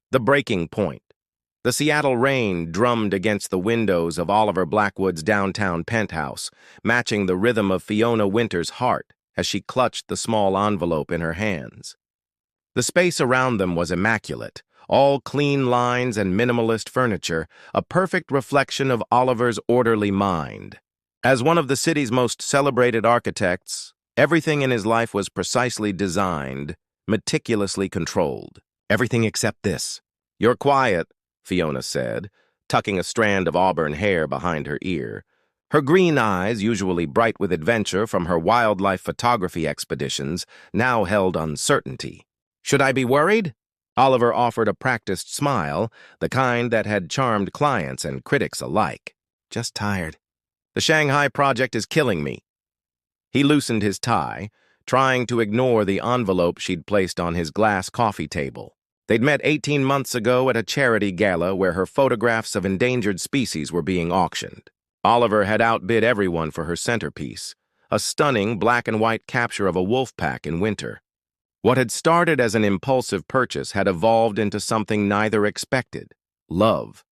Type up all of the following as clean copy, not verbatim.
The breaking point. The Seattle rain drummed against the windows of Oliver Blackwood's downtown penthouse, matching the rhythm of Fiona Winter's heart as she clutched the small envelope in her hands. The space around them was immaculate, all clean lines and minimalist furniture, a perfect reflection of Oliver's orderly mind. As one of the city's most celebrated architects, everything in his life was precisely designed, meticulously controlled. Everything except this. "You're quiet," Fiona said, tucking a strand of auburn hair behind her ear. Her green eyes, usually bright with adventure from her wildlife photography expeditions, now held uncertainty. "Should I be worried?" Oliver offered a practiced smile, the kind that had charmed clients and critics alike. "Just tired. The Shanghai project is killing me." He loosened his tie, trying to ignore the envelope she'd placed on his glass coffee table. They'd met 18 months ago at a charity gala where her photographs of endangered species were being auctioned. Oliver had outbid everyone for her centerpiece, a stunning black and white capture of a wolf pack in winter. What had started as an impulsive purchase had evolved into something neither expected: love.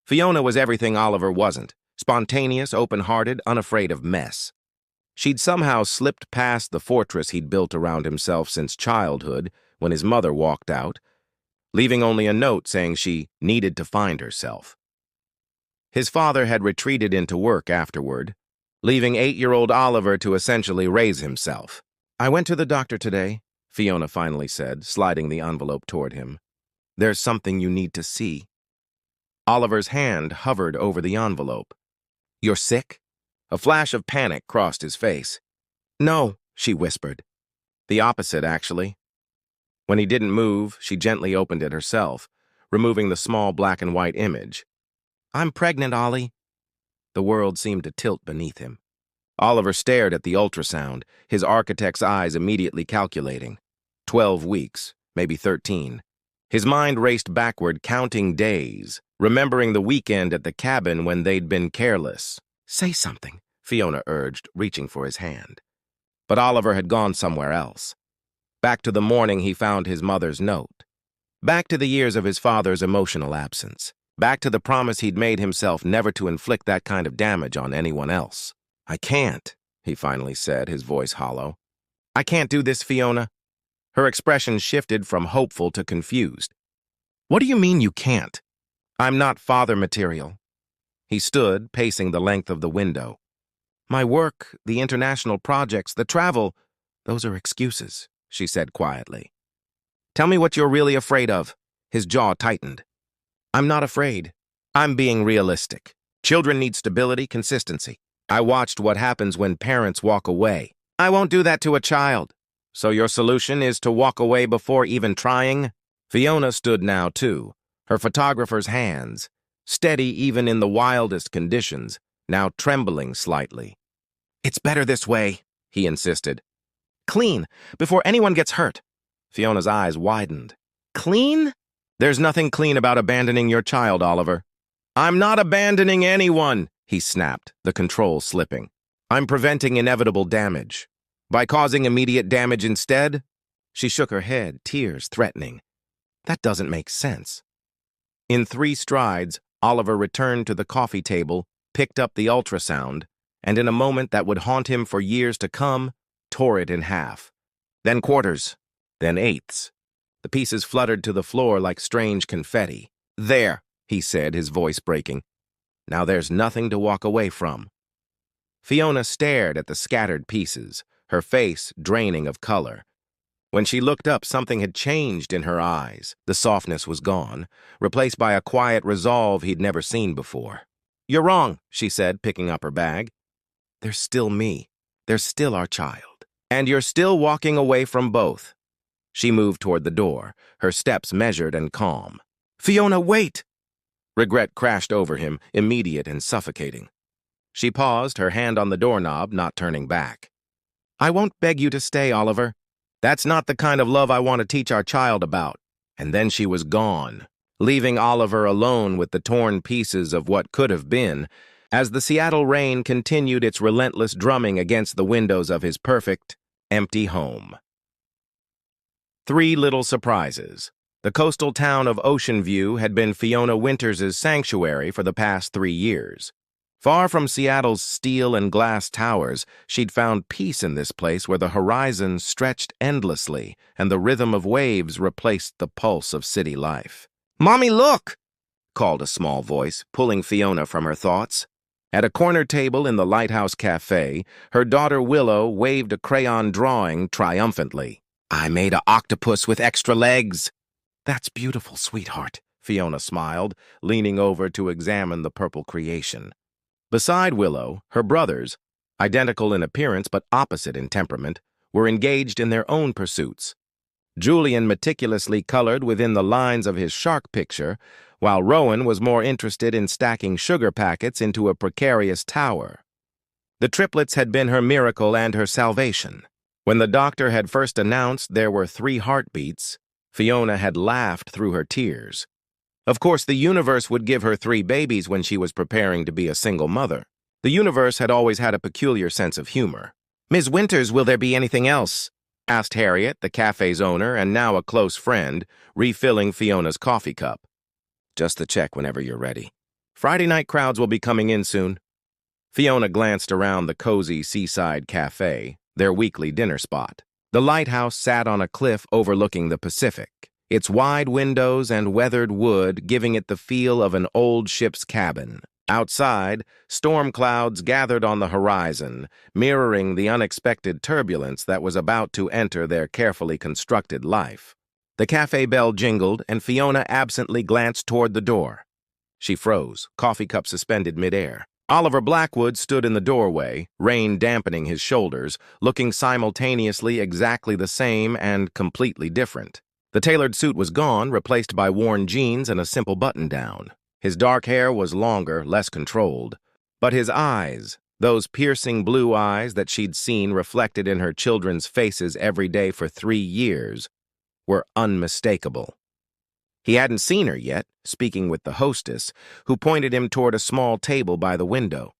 Fiona was everything Oliver wasn't: spontaneous, open-hearted, unafraid of mess. She'd somehow slipped past the fortress he'd built around himself since childhood when his mother walked out, leaving only a note saying she needed to find herself. His father had retreated into work afterward, leaving 8-year-old Oliver to essentially raise himself. "I went to the doctor today," Fiona finally said, sliding the envelope toward him. "There's something you need to see." Oliver's hand hovered over the envelope. "You're sick?" A flash of panic crossed his face. "No," she whispered. "The opposite, actually." When he didn't move, she gently opened it herself, removing the small black and white image. "I'm pregnant, Ollie." The world seemed to tilt beneath him. Oliver stared at the ultrasound, his architect's eyes immediately calculating. 12 weeks, maybe 13. His mind raced backward, counting days, remembering the weekend at the cabin when they'd been careless. "Say something," Fiona urged, reaching for his hand. But Oliver had gone somewhere else. Back to the morning he found his mother's note. Back to the years of his father's emotional absence. Back to the promise he'd made himself never to inflict that kind of damage on anyone else. "I can't," he finally said, his voice hollow. "I can't do this, Fiona." Her expression shifted from hopeful to confused. "What do you mean you can't?" "I'm not father material." He stood, pacing the length of the window. "My work, the international projects, the travel, those are excuses," she said quietly. "Tell me what you're really afraid of." His jaw tightened. "I'm not afraid. I'm being realistic. Children need stability, consistency. I watched what happens when parents walk away. I won't do that to a child." "So your solution is to walk away before even trying?" Fiona stood now, too, her photographer's hands, steady even in the wildest conditions, now trembling slightly. "It's better this way," he insisted. "Clean, before anyone gets hurt." Fiona's eyes widened. "Clean?" "There's nothing clean about abandoning your child, Oliver." "I'm not abandoning anyone," he snapped, the control slipping. "I'm preventing inevitable damage. By causing immediate damage instead?" She shook her head, tears threatening. "That doesn't make sense." In 3 strides, Oliver returned to the coffee table, picked up the ultrasound, and in a moment that would haunt him for years to come, tore it in half. Then quarters, then eighths. The pieces fluttered to the floor like strange confetti. "There," he said, his voice breaking. "Now there's nothing to walk away from." Fiona stared at the scattered pieces, her face draining of color. When she looked up, something had changed in her eyes. The softness was gone, replaced by a quiet resolve he'd never seen before. "You're wrong," she said, picking up her bag. "There's still me. There's still our child. And you're still walking away from both." She moved toward the door, her steps measured and calm. "Fiona, wait!" Regret crashed over him, immediate and suffocating. She paused, her hand on the doorknob, not turning back. "I won't beg you to stay, Oliver. That's not the kind of love I want to teach our child about." And then she was gone, leaving Oliver alone with the torn pieces of what could have been, as the Seattle rain continued its relentless drumming against the windows of his perfect, empty home. 3 little surprises. The coastal town of Ocean View had been Fiona Winters' sanctuary for the past 3 years. Far from Seattle's steel and glass towers, she'd found peace in this place where the horizon stretched endlessly and the rhythm of waves replaced the pulse of city life. "Mommy, look!" called a small voice, pulling Fiona from her thoughts. At a corner table in the Lighthouse Cafe, her daughter Willow waved a crayon drawing triumphantly. "I made an octopus with extra legs." "That's beautiful, sweetheart," Fiona smiled, leaning over to examine the purple creation. Beside Willow, her brothers, identical in appearance but opposite in temperament, were engaged in their own pursuits. Julian meticulously colored within the lines of his shark picture, while Rowan was more interested in stacking sugar packets into a precarious tower. The triplets had been her miracle and her salvation. When the doctor had first announced there were 3 heartbeats, Fiona had laughed through her tears. Of course, the universe would give her 3 babies when she was preparing to be a single mother. The universe had always had a peculiar sense of humor. "Ms. Winters, will there be anything else?" asked Harriet, the cafe's owner and now a close friend, refilling Fiona's coffee cup. "Just the check whenever you're ready. Friday night crowds will be coming in soon." Fiona glanced around the cozy seaside cafe, their weekly dinner spot. The lighthouse sat on a cliff overlooking the Pacific, its wide windows and weathered wood giving it the feel of an old ship's cabin. Outside, storm clouds gathered on the horizon, mirroring the unexpected turbulence that was about to enter their carefully constructed life. The cafe bell jingled, and Fiona absently glanced toward the door. She froze, coffee cup suspended midair. Oliver Blackwood stood in the doorway, rain dampening his shoulders, looking simultaneously exactly the same and completely different. The tailored suit was gone, replaced by worn jeans and a simple button-down. His dark hair was longer, less controlled. But his eyes, those piercing blue eyes that she'd seen reflected in her children's faces every day for 3 years, were unmistakable. He hadn't seen her yet, speaking with the hostess, who pointed him toward a small table by the window.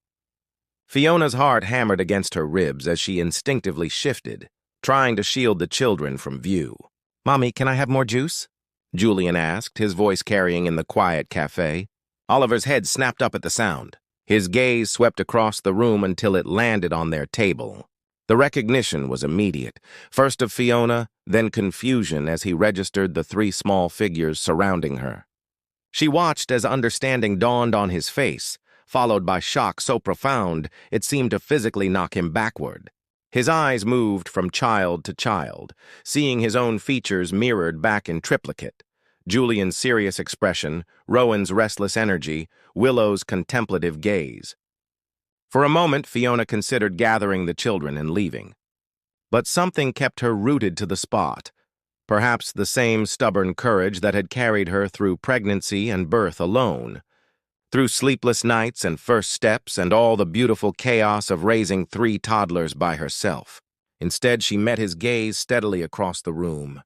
Fiona's heart hammered against her ribs as she instinctively shifted, trying to shield the children from view. "Mommy, can I have more juice?" Julian asked, his voice carrying in the quiet cafe. Oliver's head snapped up at the sound. His gaze swept across the room until it landed on their table. The recognition was immediate, first of Fiona, then confusion as he registered the 3 small figures surrounding her. She watched as understanding dawned on his face, followed by shock so profound it seemed to physically knock him backward. His eyes moved from child to child, seeing his own features mirrored back in triplicate. Julian's serious expression, Rowan's restless energy, Willow's contemplative gaze. For a moment, Fiona considered gathering the children and leaving. But something kept her rooted to the spot, perhaps the same stubborn courage that had carried her through pregnancy and birth alone, through sleepless nights and first steps and all the beautiful chaos of raising 3 toddlers by herself. Instead, she met his gaze steadily across the room.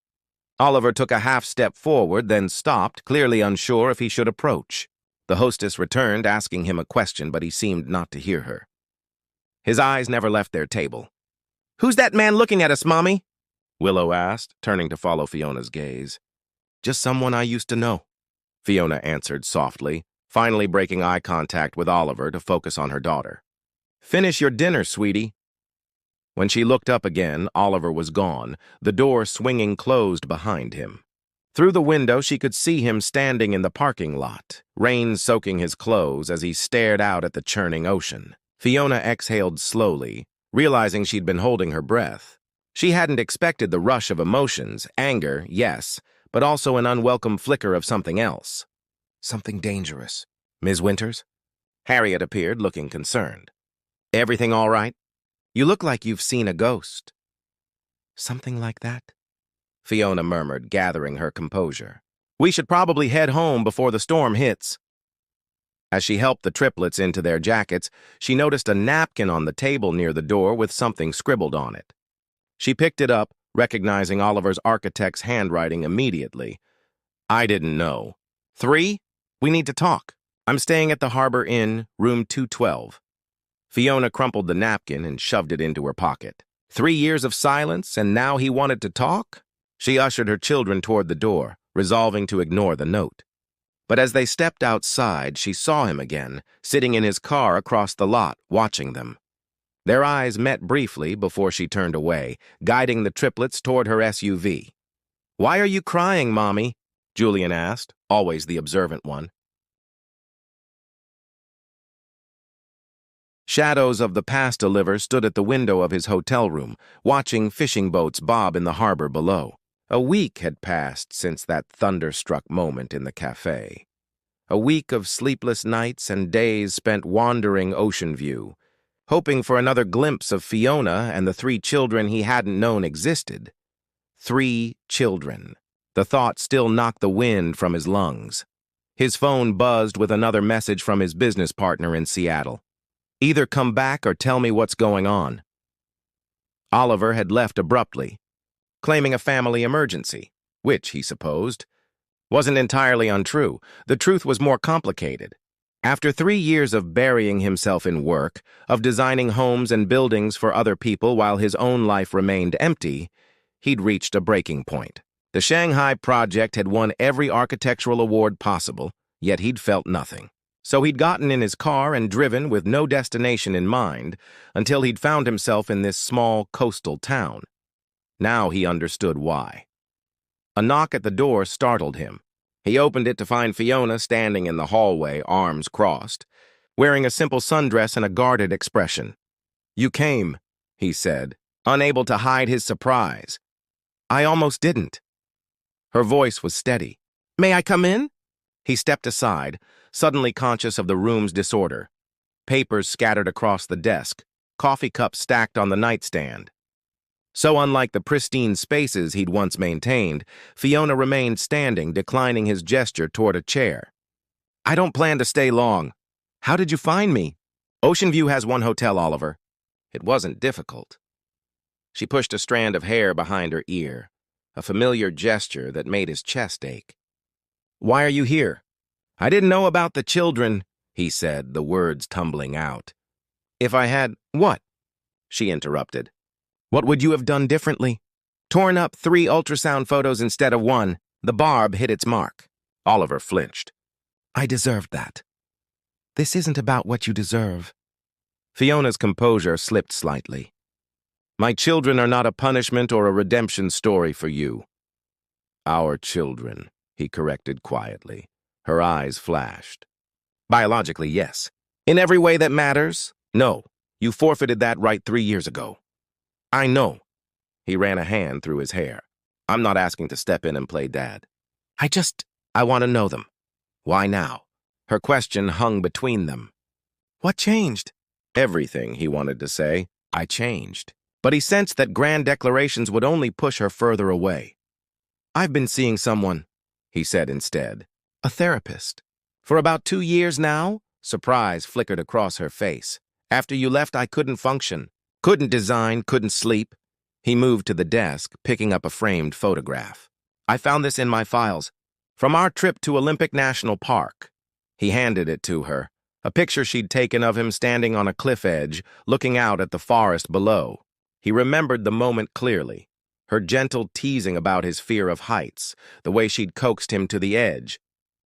Oliver took a half step forward, then stopped, clearly unsure if he should approach. The hostess returned, asking him a question, but he seemed not to hear her. His eyes never left their table. "Who's that man looking at us, Mommy?" Willow asked, turning to follow Fiona's gaze. "Just someone I used to know," Fiona answered softly, finally breaking eye contact with Oliver to focus on her daughter. "Finish your dinner, sweetie." When she looked up again, Oliver was gone, the door swinging closed behind him. Through the window, she could see him standing in the parking lot, rain soaking his clothes as he stared out at the churning ocean. Fiona exhaled slowly, realizing she'd been holding her breath. She hadn't expected the rush of emotions, anger, yes, but also an unwelcome flicker of something else. "Something dangerous. Ms. Winters?" Harriet appeared, looking concerned. "Everything all right? You look like you've seen a ghost." "Something like that?" Fiona murmured, gathering her composure. "We should probably head home before the storm hits." As she helped the triplets into their jackets, she noticed a napkin on the table near the door with something scribbled on it. She picked it up, recognizing Oliver's architect's handwriting immediately. "I didn't know. 3? We need to talk. I'm staying at the Harbor Inn, room 212. Fiona crumpled the napkin and shoved it into her pocket. 3 years of silence, and now he wanted to talk? She ushered her children toward the door. resolving to ignore the note. But as they stepped outside, she saw him again, sitting in his car across the lot, watching them. Their eyes met briefly before she turned away, guiding the triplets toward her SUV. "Why are you crying, Mommy?" Julian asked, always the observant one. Shadows of the past deliver stood at the window of his hotel room, watching fishing boats bob in the harbor below. A week had passed since that thunderstruck moment in the cafe. A week of sleepless nights and days spent wandering Ocean View, hoping for another glimpse of Fiona and the 3 children he hadn't known existed. 3 children. The thought still knocked the wind from his lungs. His phone buzzed with another message from his business partner in Seattle. "Either come back or tell me what's going on." Oliver had left abruptly, claiming a family emergency, which, he supposed, wasn't entirely untrue. The truth was more complicated. After 3 years of burying himself in work, of designing homes and buildings for other people while his own life remained empty, he'd reached a breaking point. The Shanghai project had won every architectural award possible, yet he'd felt nothing. So he'd gotten in his car and driven with no destination in mind until he'd found himself in this small coastal town. Now he understood why. A knock at the door startled him. He opened it to find Fiona standing in the hallway, arms crossed, wearing a simple sundress and a guarded expression. "You came," he said, unable to hide his surprise. "I almost didn't." Her voice was steady. "May I come in?" He stepped aside, suddenly conscious of the room's disorder. Papers scattered across the desk, coffee cups stacked on the nightstand. So unlike the pristine spaces he'd once maintained, Fiona remained standing, declining his gesture toward a chair. "I don't plan to stay long. How did you find me?" "Ocean View has one hotel, Oliver." It wasn't difficult. She pushed a strand of hair behind her ear, a familiar gesture that made his chest ache. "Why are you here?" "I didn't know about the children," he said, the words tumbling out. "If I had—" "What?" she interrupted. "What would you have done differently?" "Torn up 3 ultrasound photos instead of 1. The barb hit its mark." Oliver flinched. "I deserved that." "This isn't about what you deserve." Fiona's composure slipped slightly. "My children are not a punishment or a redemption story for you." "Our children," he corrected quietly. Her eyes flashed. "Biologically, yes. In every way that matters, no. You forfeited that right 3 years ago." "I know." He ran a hand through his hair. "I'm not asking to step in and play dad. I want to know them." "Why now?" Her question hung between them. "What changed?" "Everything," he wanted to say. "I changed." But he sensed that grand declarations would only push her further away. "I've been seeing someone," he said instead. "A therapist." "For about 2 years now?" Surprise flickered across her face. "After you left, I couldn't function. Couldn't design, couldn't sleep." He moved to the desk, picking up a framed photograph. "I found this in my files. From our trip to Olympic National Park." He handed it to her, a picture she'd taken of him standing on a cliff edge, looking out at the forest below. He remembered the moment clearly. Her gentle teasing about his fear of heights, the way she'd coaxed him to the edge,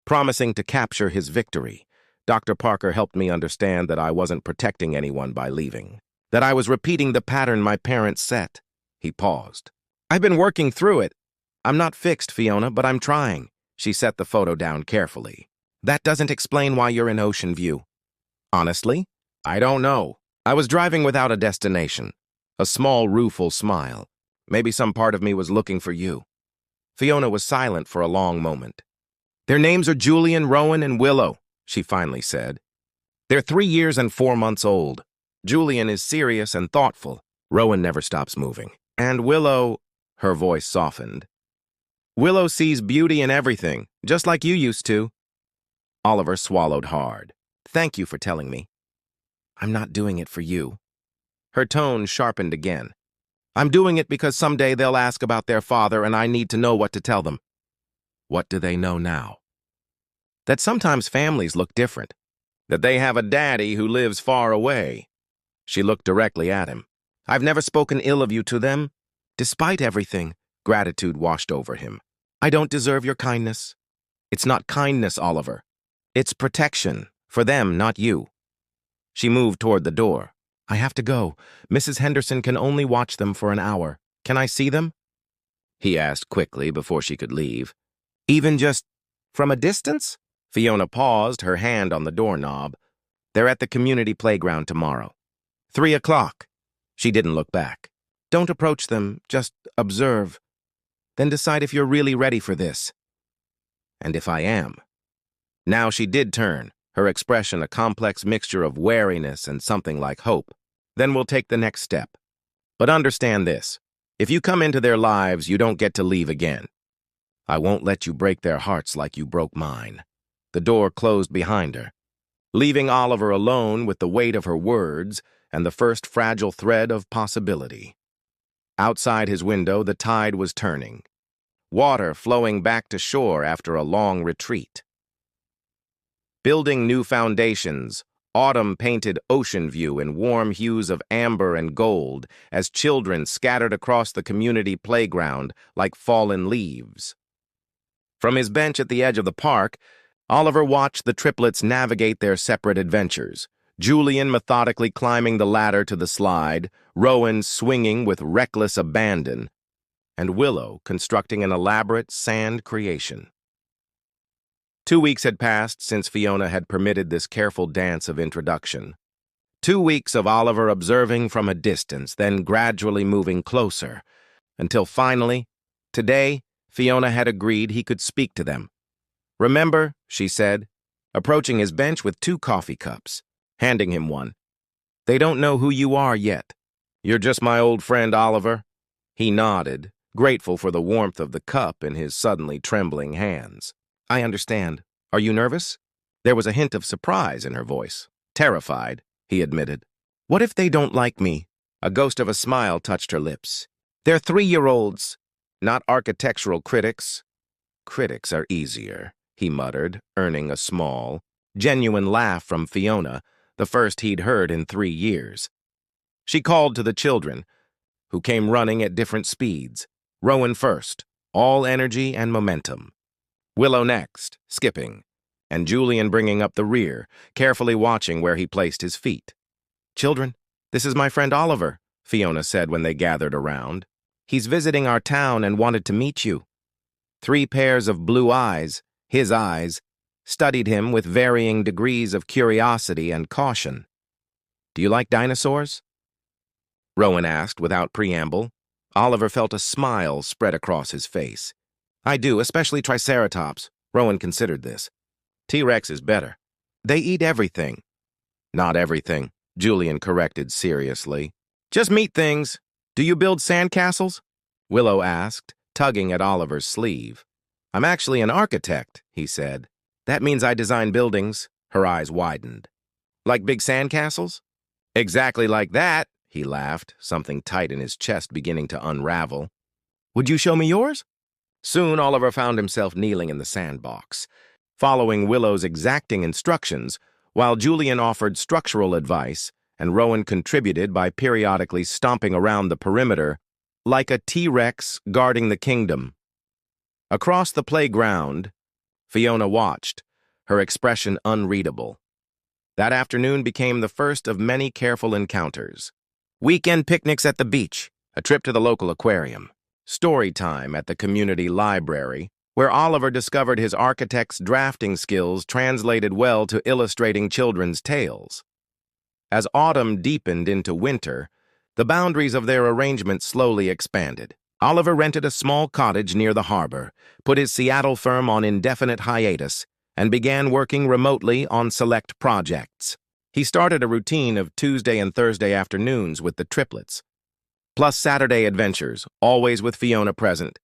promising to capture his victory. Dr. Parker helped me understand that I wasn't protecting anyone by leaving, that I was repeating the pattern my parents set. He paused. "I've been working through it. I'm not fixed, Fiona, but I'm trying." She set the photo down carefully. "That doesn't explain why you're in Ocean View." "Honestly, I don't know. I was driving without a destination." A small, rueful smile. "Maybe some part of me was looking for you." Fiona was silent for a long moment. "Their names are Julian, Rowan, and Willow," she finally said. "They're 3 years and 4 months old. Julian is serious and thoughtful. Rowan never stops moving. And Willow," her voice softened, "Willow sees beauty in everything, just like you used to." Oliver swallowed hard. "Thank you for telling me." "I'm not doing it for you." Her tone sharpened again. "I'm doing it because someday they'll ask about their father and I need to know what to tell them." "What do they know now?" "That sometimes families look different. That they have a daddy who lives far away." She looked directly at him. "I've never spoken ill of you to them." Despite everything, gratitude washed over him. I don't deserve your kindness. It's not kindness, Oliver. It's protection. For them, not you. She moved toward the door. I have to go. Mrs. Henderson can only watch them for an hour. Can I see them? He asked quickly before she could leave. Even just from a distance? Fiona paused, her hand on the doorknob. They're at the community playground tomorrow. 3 o'clock. She didn't look back. Don't approach them, just observe. Then decide if you're really ready for this. And if I am. Now she did turn, her expression a complex mixture of wariness and something like hope. Then we'll take the next step. But understand this. If you come into their lives, you don't get to leave again. I won't let you break their hearts like you broke mine. The door closed behind her, leaving Oliver alone with the weight of her words and the first fragile thread of possibility. Outside his window, the tide was turning, water flowing back to shore after a long retreat. Building new foundations, autumn painted ocean view in warm hues of amber and gold as children scattered across the community playground like fallen leaves. From his bench at the edge of the park, Oliver watched the triplets navigate their separate adventures, Julian methodically climbing the ladder to the slide, Rowan swinging with reckless abandon, and Willow constructing an elaborate sand creation. 2 weeks had passed since Fiona had permitted this careful dance of introduction. 2 weeks of Oliver observing from a distance, then gradually moving closer, until finally, today, Fiona had agreed he could speak to them. Remember, she said, approaching his bench with 2 coffee cups, handing him one. They don't know who you are yet. You're just my old friend Oliver. He nodded, grateful for the warmth of the cup in his suddenly trembling hands. I understand. Are you nervous? There was a hint of surprise in her voice. Terrified, he admitted. What if they don't like me? A ghost of a smile touched her lips. They're 3-year-olds, not architectural critics. Critics are easier, he muttered, earning a small, genuine laugh from Fiona, the first he'd heard in 3 years. She called to the children, who came running at different speeds. Rowan first, all energy and momentum. Willow next, skipping, and Julian bringing up the rear, carefully watching where he placed his feet. Children, this is my friend Oliver, Fiona said when they gathered around. He's visiting our town and wanted to meet you. 3 pairs of blue eyes, his eyes, studied him with varying degrees of curiosity and caution. Do you like dinosaurs? Rowan asked without preamble. Oliver felt a smile spread across his face. I do, especially Triceratops. Rowan considered this. T-Rex is better. They eat everything. Not everything, Julian corrected seriously. Just meat things. Do you build sandcastles? Willow asked, tugging at Oliver's sleeve. I'm actually an architect, he said. That means I design buildings. Her eyes widened. Like big sandcastles? Exactly like that, he laughed, something tight in his chest beginning to unravel. Would you show me yours? Soon Oliver found himself kneeling in the sandbox, following Willow's exacting instructions, while Julian offered structural advice and Rowan contributed by periodically stomping around the perimeter like a T-Rex guarding the kingdom. Across the playground, Fiona watched, her expression unreadable. That afternoon became the first of many careful encounters. Weekend picnics at the beach, a trip to the local aquarium, story time at the community library, where Oliver discovered his architect's drafting skills translated well to illustrating children's tales. As autumn deepened into winter, the boundaries of their arrangement slowly expanded. Oliver rented a small cottage near the harbor, put his Seattle firm on indefinite hiatus, and began working remotely on select projects. He started a routine of Tuesday and Thursday afternoons with the triplets, plus Saturday adventures, always with Fiona present,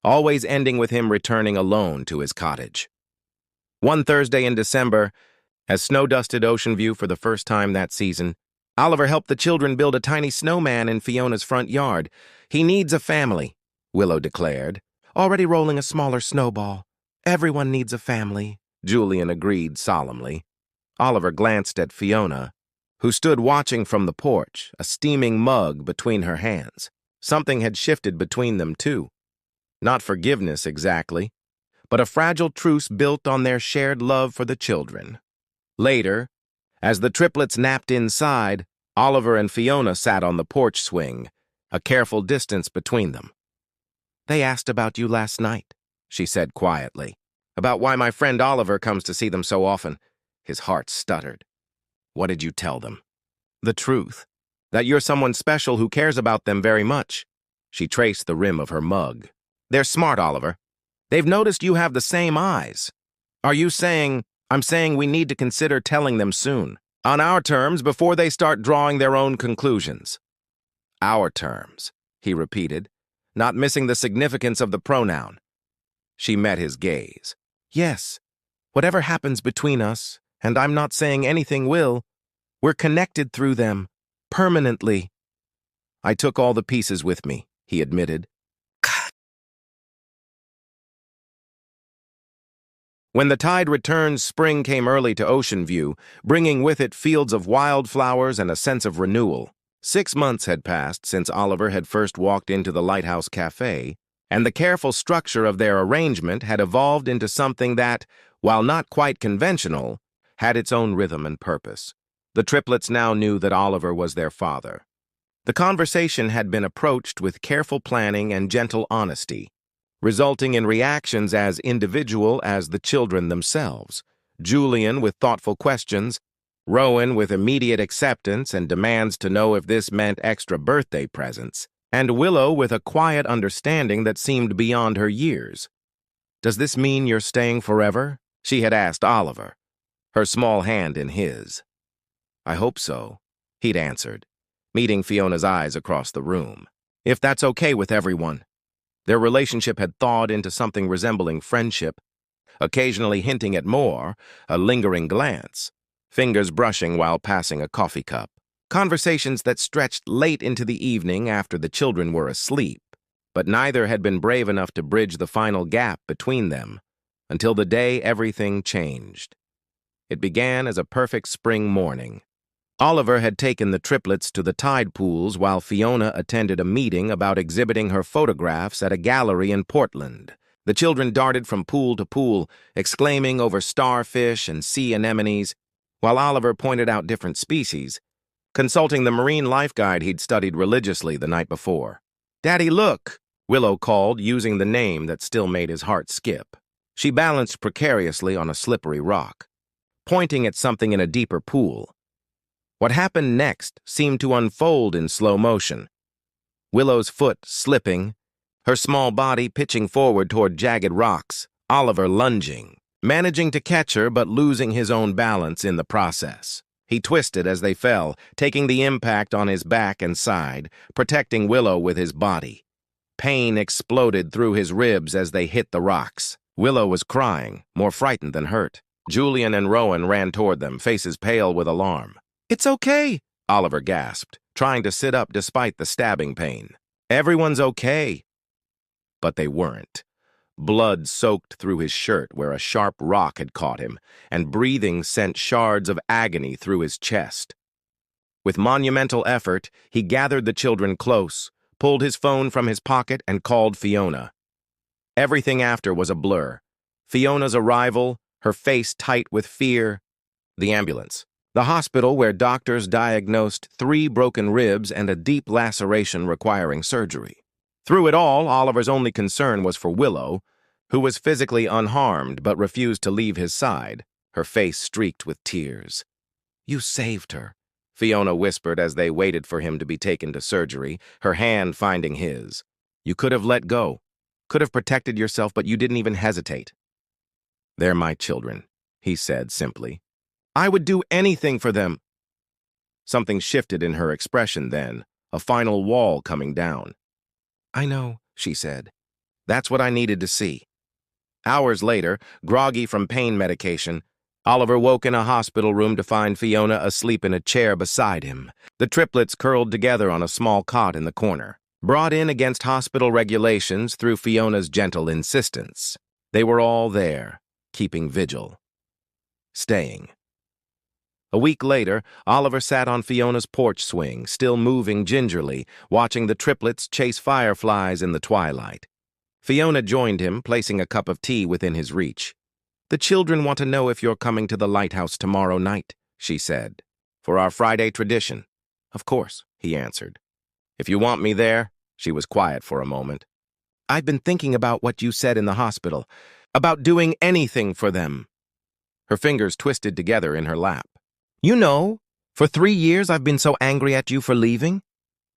always ending with him returning alone to his cottage. One Thursday in December, as snow dusted Ocean View for the first time that season, Oliver helped the children build a tiny snowman in Fiona's front yard. He needs a family, Willow declared, already rolling a smaller snowball. Everyone needs a family, Julian agreed solemnly. Oliver glanced at Fiona, who stood watching from the porch, a steaming mug between her hands. Something had shifted between them, too. Not forgiveness exactly, but a fragile truce built on their shared love for the children. Later, as the triplets napped inside, Oliver and Fiona sat on the porch swing, a careful distance between them. "They asked about you last night," she said quietly. "About why my friend Oliver comes to see them so often." His heart stuttered. "What did you tell them?" "The truth. That you're someone special who cares about them very much." She traced the rim of her mug. "They're smart, Oliver. They've noticed you have the same eyes. Are you saying—" "I'm saying we need to consider telling them soon. On our terms, before they start drawing their own conclusions." "Our terms," he repeated, not missing the significance of the pronoun. She met his gaze. "Yes, whatever happens between us, and I'm not saying anything will, we're connected through them, permanently." "I took all the pieces with me," he admitted. When the tide returned, spring came early to Ocean View, bringing with it fields of wildflowers and a sense of renewal. 6 months had passed since Oliver had first walked into the Lighthouse Cafe, and the careful structure of their arrangement had evolved into something that, while not quite conventional, had its own rhythm and purpose. The triplets now knew that Oliver was their father. The conversation had been approached with careful planning and gentle honesty, resulting in reactions as individual as the children themselves. Julian with thoughtful questions, Rowan with immediate acceptance and demands to know if this meant extra birthday presents, and Willow with a quiet understanding that seemed beyond her years. "Does this mean you're staying forever?" she had asked Oliver, her small hand in his. "I hope so," he'd answered, meeting Fiona's eyes across the room. "If that's okay with everyone." Their relationship had thawed into something resembling friendship, occasionally hinting at more, a lingering glance, fingers brushing while passing a coffee cup. Conversations that stretched late into the evening after the children were asleep, but neither had been brave enough to bridge the final gap between them until the day everything changed. It began as a perfect spring morning. Oliver had taken the triplets to the tide pools while Fiona attended a meeting about exhibiting her photographs at a gallery in Portland. The children darted from pool to pool, exclaiming over starfish and sea anemones, while Oliver pointed out different species, consulting the marine life guide he'd studied religiously the night before. "Daddy, look!" Willow called, using the name that still made his heart skip. She balanced precariously on a slippery rock, pointing at something in a deeper pool. What happened next seemed to unfold in slow motion. Willow's foot slipping, her small body pitching forward toward jagged rocks, Oliver lunging, managing to catch her but losing his own balance in the process. He twisted as they fell, taking the impact on his back and side, protecting Willow with his body. Pain exploded through his ribs as they hit the rocks. Willow was crying, more frightened than hurt. Julian and Rowan ran toward them, faces pale with alarm. "It's okay," Oliver gasped, trying to sit up despite the stabbing pain. "Everyone's okay." But they weren't. Blood soaked through his shirt where a sharp rock had caught him, and breathing sent shards of agony through his chest. With monumental effort, he gathered the children close, pulled his phone from his pocket, and called Fiona. Everything after was a blur. Fiona's arrival, her face tight with fear, the ambulance. The hospital where doctors diagnosed 3 broken ribs and a deep laceration requiring surgery. Through it all, Oliver's only concern was for Willow, who was physically unharmed but refused to leave his side, her face streaked with tears. "You saved her," Fiona whispered as they waited for him to be taken to surgery, her hand finding his. "You could have let go, could have protected yourself, but you didn't even hesitate." "They're my children," he said simply. "I would do anything for them." Something shifted in her expression then, a final wall coming down. "I know," she said. "That's what I needed to see." Hours later, groggy from pain medication, Oliver woke in a hospital room to find Fiona asleep in a chair beside him, the triplets curled together on a small cot in the corner. Brought in against hospital regulations through Fiona's gentle insistence. They were all there, keeping vigil. Staying. A week later, Oliver sat on Fiona's porch swing, still moving gingerly, watching the triplets chase fireflies in the twilight. Fiona joined him, placing a cup of tea within his reach. "The children want to know if you're coming to the lighthouse tomorrow night," she said. "For our Friday tradition." "Of course," he answered. "If you want me there." She was quiet for a moment. "I've been thinking about what you said in the hospital, about doing anything for them." Her fingers twisted together in her lap. "You know, for 3 years I've been so angry at you for leaving.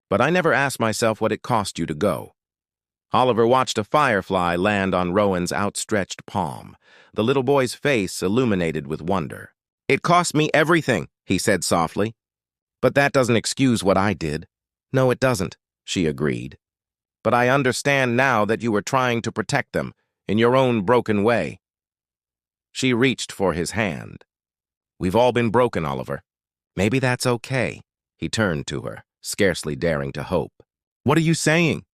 But I never asked myself what it cost you to go." Oliver watched a firefly land on Rowan's outstretched palm, the little boy's face illuminated with wonder. "It cost me everything," he said softly. "But that doesn't excuse what I did." "No, it doesn't," she agreed. "But I understand now that you were trying to protect them in your own broken way." She reached for his hand. "We've all been broken, Oliver. Maybe that's okay." He turned to her, scarcely daring to hope. "What are you saying?"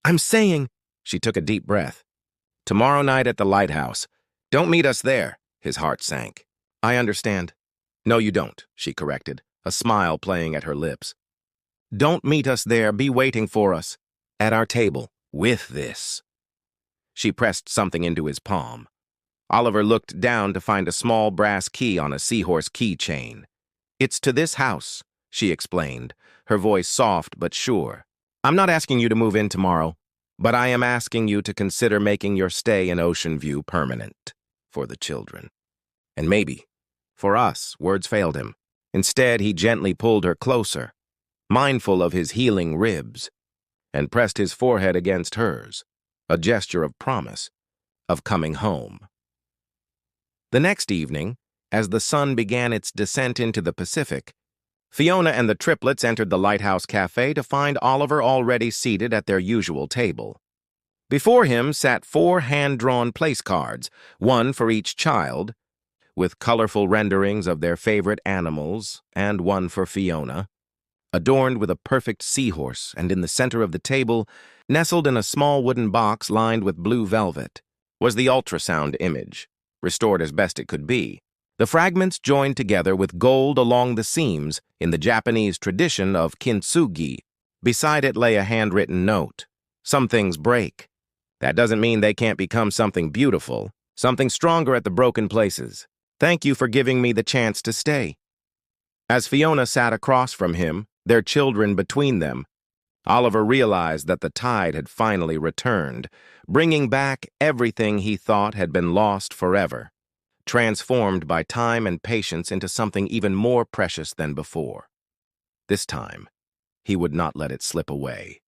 "I'm saying—" She took a deep breath. "Tomorrow night at the lighthouse. Don't meet us there." His heart sank. "I understand." "No, you don't," she corrected, a smile playing at her lips. "Don't meet us there. Be waiting for us. At our table. With this." She pressed something into his palm. Oliver looked down to find a small brass key on a seahorse keychain. "It's to this house," she explained, her voice soft but sure. "I'm not asking you to move in tomorrow, but I am asking you to consider making your stay in Ocean View permanent. For the children. And maybe, for us." Words failed him. Instead, he gently pulled her closer, mindful of his healing ribs, and pressed his forehead against hers, a gesture of promise, of coming home. The next evening, as the sun began its descent into the Pacific, Fiona and the triplets entered the Lighthouse Cafe to find Oliver already seated at their usual table. Before him sat 4 hand-drawn place cards, one for each child, with colorful renderings of their favorite animals, and one for Fiona. Adorned with a perfect seahorse, and in the center of the table, nestled in a small wooden box lined with blue velvet, was the ultrasound image, restored as best it could be. The fragments joined together with gold along the seams in the Japanese tradition of kintsugi. Beside it lay a handwritten note. "Some things break. That doesn't mean they can't become something beautiful, something stronger at the broken places. Thank you for giving me the chance to stay." As Fiona sat across from him, their children between them, Oliver realized that the tide had finally returned, bringing back everything he thought had been lost forever, transformed by time and patience into something even more precious than before. This time, he would not let it slip away.